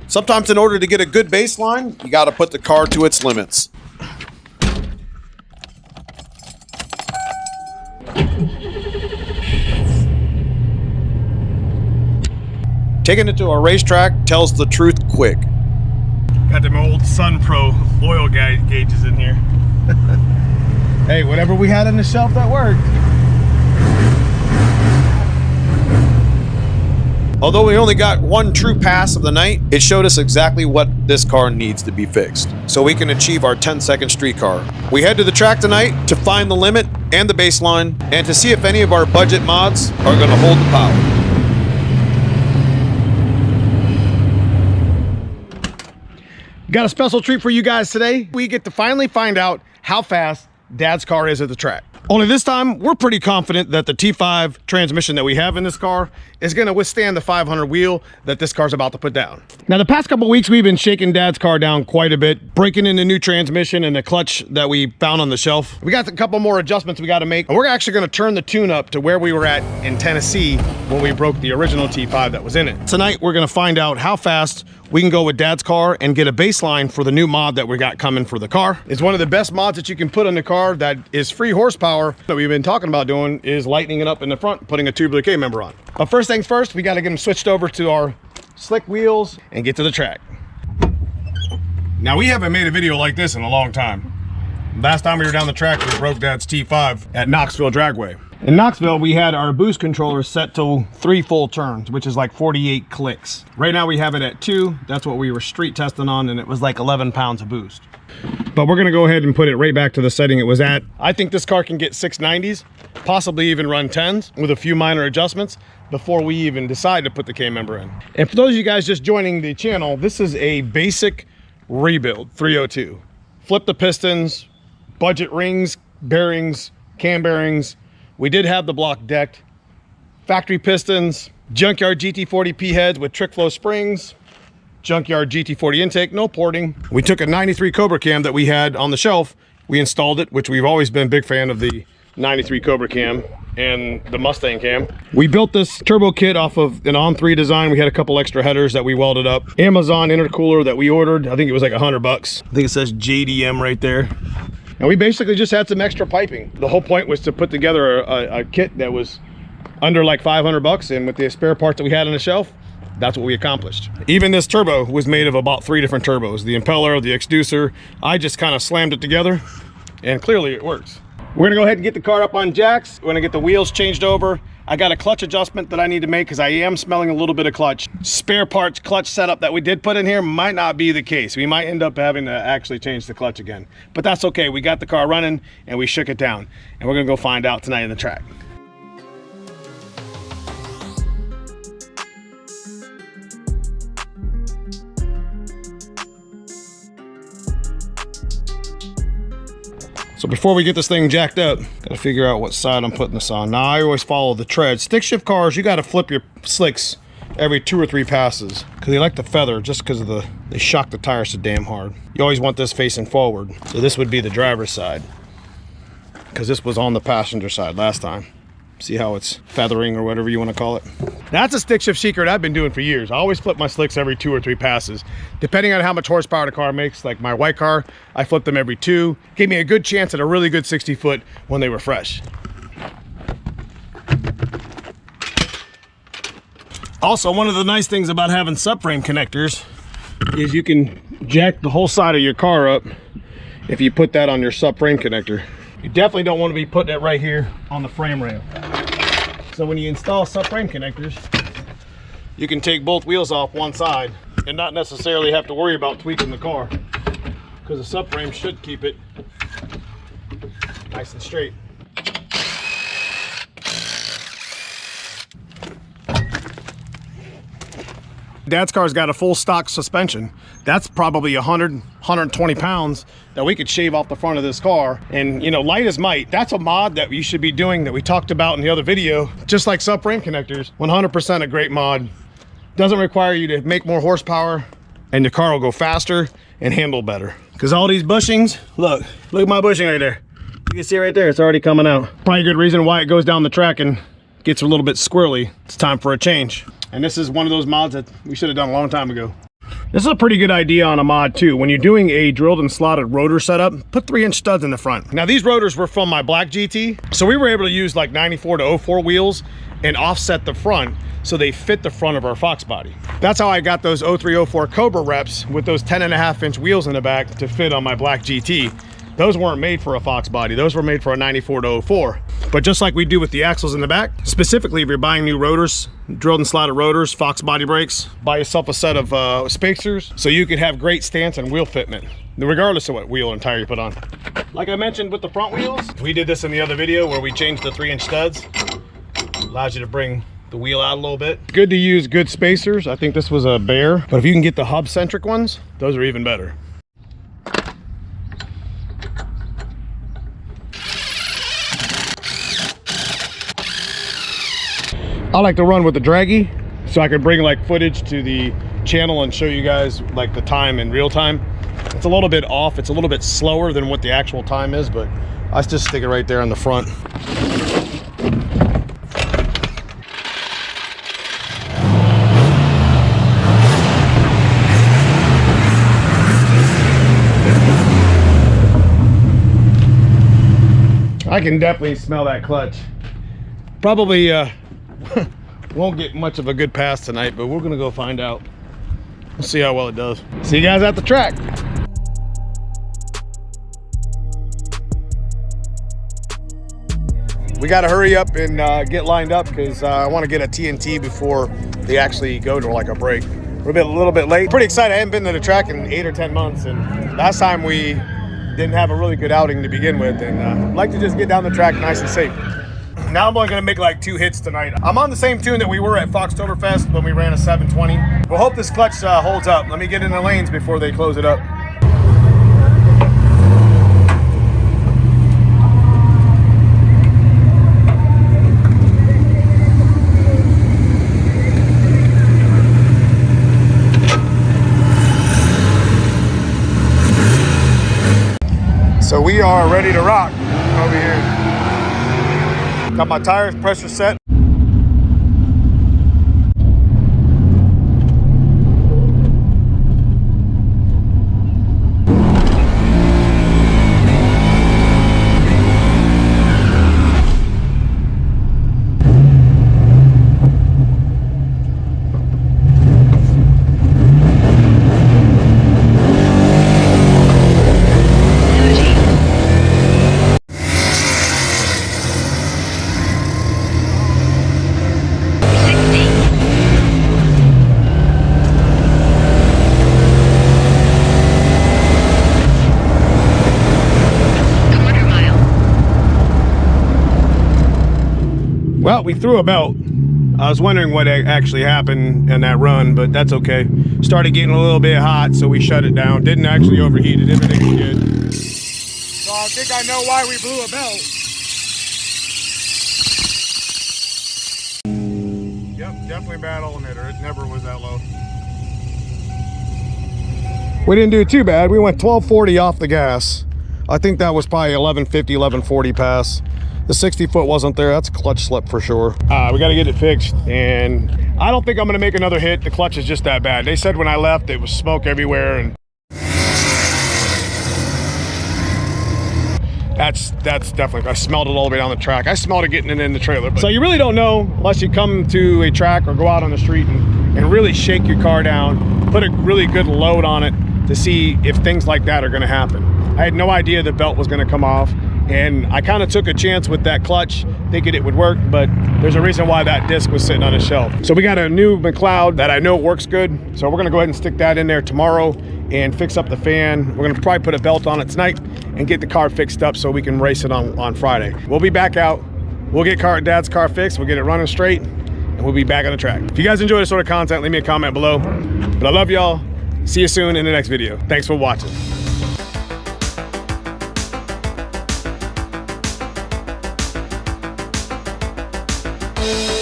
Sometimes in order to get a good baseline, you got to put the car to its limits. Taking it to a racetrack tells the truth quick. Got them old Sun Pro oil gauges in here. Hey, whatever we had on the shelf that worked. Although we only got one true pass of the night, it showed us exactly what this car needs to be fixed, so we can achieve our 10-second street car. We head to the track tonight to find the limit and the baseline, and to see if any of our budget mods are going to hold the power. Got a special treat for you guys today. We get to finally find out how fast Dad's car is at the track. Only this time, we're pretty confident that the T5 transmission that we have in this car is gonna withstand the 500 wheel that this car's about to put down. Now, the past couple weeks, we've been shaking Dad's car down quite a bit, breaking in the new transmission and the clutch that we found on the shelf. We got a couple more adjustments we gotta make, and we're actually gonna turn the tune up to where we were at in Tennessee when we broke the original T5 that was in it. Tonight, we're gonna find out how fast we can go with Dad's car and get a baseline for the new mod that we got coming for the car. It's one of the best mods that you can put on the car that is free horsepower that we've been talking about doing is lightening it up in the front, putting a tubular K member on. But first things first, we got to get them switched over to our slick wheels and get to the track. Now, we haven't made a video like this in a long time. Last time we were down the track, we broke Dad's T5 at Knoxville Dragway. In Knoxville, we had our boost controller set to 3 full turns, which is like 48 clicks. Right now we have it at 2. That's what we were street testing on, and it was like 11 pounds of boost. But we're gonna go ahead and put it right back to the setting it was at. I think this car can get 690s, possibly even run 10s with a few minor adjustments before we even decide to put the K member in. And for those of you guys just joining the channel, this is a basic rebuild 302. Flip the pistons, budget rings, bearings, cam bearings. We did have the block decked, factory pistons, junkyard GT40P heads with trick flow springs, junkyard GT40 intake, no porting. We took a 93 Cobra cam that we had on the shelf. We installed it, which we've always been a big fan of the 93 Cobra cam and the Mustang cam. We built this turbo kit off of an On3 design. We had a couple extra headers that we welded up. Amazon intercooler that we ordered. I think it was like $100. I think it says JDM right there. And we basically just had some extra piping. The whole point was to put together a kit that was under like $500, and with the spare parts that we had on the shelf, that's what we accomplished. Even this turbo was made of about 3 different turbos. The impeller, the exducer. I just kind of slammed it together, and clearly it works. We're gonna go ahead and get the car up on jacks. We're gonna get the wheels changed over. I got a clutch adjustment that I need to make because I am smelling a little bit of clutch. Spare parts clutch setup that we did put in here might not be the case. We might end up having to actually change the clutch again. But that's okay. We got the car running and we shook it down. And we're gonna go find out tonight in the track. So before we get this thing jacked up, gotta figure out what side I'm putting this on. Now, I always follow the tread. Stick shift cars, you gotta flip your slicks every 2 or 3 passes because they like to feather just because of they shock the tires so damn hard. You always want this facing forward. So this would be the driver's side because this was on the passenger side last time. See how it's feathering or whatever you want to call it. That's a stick shift secret I've been doing for years. I always flip my slicks every 2 or 3 passes, depending on how much horsepower the car makes. Like my white car, I flipped them every 2. Gave me a good chance at a really good 60 foot when they were fresh. Also, one of the nice things about having subframe connectors is you can jack the whole side of your car up if you put that on your subframe connector. You definitely don't want to be putting it right here on the frame rail. So when you install subframe connectors, you can take both wheels off one side and not necessarily have to worry about tweaking the car because the subframe should keep it nice and straight. Dad's car's got a full stock suspension. That's probably 100, 120 pounds that we could shave off the front of this car. And you know, light as might, that's a mod that you should be doing that we talked about in the other video. Just like subframe connectors, 100% a great mod. Doesn't require you to make more horsepower and your car will go faster and handle better. Because all these bushings, look at my bushing right there. You can see right there, it's already coming out. Probably a good reason why it goes down the track and gets a little bit squirrely. It's time for a change. And this is one of those mods that we should have done a long time ago. This is a pretty good idea on a mod too. When you're doing a drilled and slotted rotor setup, put 3-inch studs in the front. Now these rotors were from my black GT, so we were able to use like 94 to 04 wheels and offset the front so they fit the front of our fox body. That's how I got those 0304 Cobra reps with those 10.5-inch wheels in the back to fit on my black GT. Those weren't made for a fox body. Those were made for a 94 to 04. But just like we do with the axles in the back, specifically if you're buying new rotors, drilled and slotted rotors, fox body brakes, buy yourself a set of spacers so you can have great stance and wheel fitment, regardless of what wheel and tire you put on. Like I mentioned with the front wheels, we did this in the other video where we changed the 3-inch studs. Allows you to bring the wheel out a little bit. Good to use good spacers. I think this was a Bear, but if you can get the hub-centric ones, those are even better. I like to run with the draggy so I can bring like footage to the channel and show you guys like the time in real time. It's a little bit off. It's a little bit slower than what the actual time is, but I just stick it right there on the front. I can definitely smell that clutch. Probably won't get much of a good pass tonight, but we're gonna go find out. We'll see how well it does. See you guys at the track. We gotta hurry up and get lined up because I want to get a TNT before they actually go to like a break. We're a little bit late. Pretty excited. I haven't been to the track in 8 or 10 months, and last time we didn't have a really good outing to begin with, and I'd like to just get down the track nice and safe. Now I'm only gonna make like 2 hits tonight. I'm on the same tune that we were at Foxtoberfest when we ran a 720. We'll hope this clutch holds up. Let me get in the lanes before they close it up. So we are ready to rock over here. Got my tires pressure set. Well, we threw a belt. I was wondering what actually happened in that run, but that's okay. Started getting a little bit hot, so we shut it down. Didn't actually overheat it, everything was good. So I think I know why we blew a belt. Yep, definitely bad alternator. It never was that low. We didn't do too bad. We went 1240 off the gas. I think that was probably 1150, 1140 pass. The 60-foot wasn't there. That's a clutch slip for sure. We got to get it fixed, and I don't think I'm going to make another hit. The clutch is just that bad. They said when I left it was smoke everywhere, and that's definitely, I smelled it all the way down the track. I smelled it getting it in the trailer. So you really don't know unless you come to a track or go out on the street and really shake your car down, put a really good load on it to see if things like that are going to happen. I had no idea the belt was going to come off. And I kind of took a chance with that clutch, thinking it would work, but there's a reason why that disc was sitting on a shelf. So we got a new McLeod that I know works good. So we're gonna go ahead and stick that in there tomorrow and fix up the fan. We're gonna probably put a belt on it tonight and get the car fixed up so we can race it on Friday. We'll be back out. We'll get Dad's car fixed. We'll get it running straight, and we'll be back on the track. If you guys enjoy this sort of content, leave me a comment below. But I love y'all. See you soon in the next video. Thanks for watching. Thank you.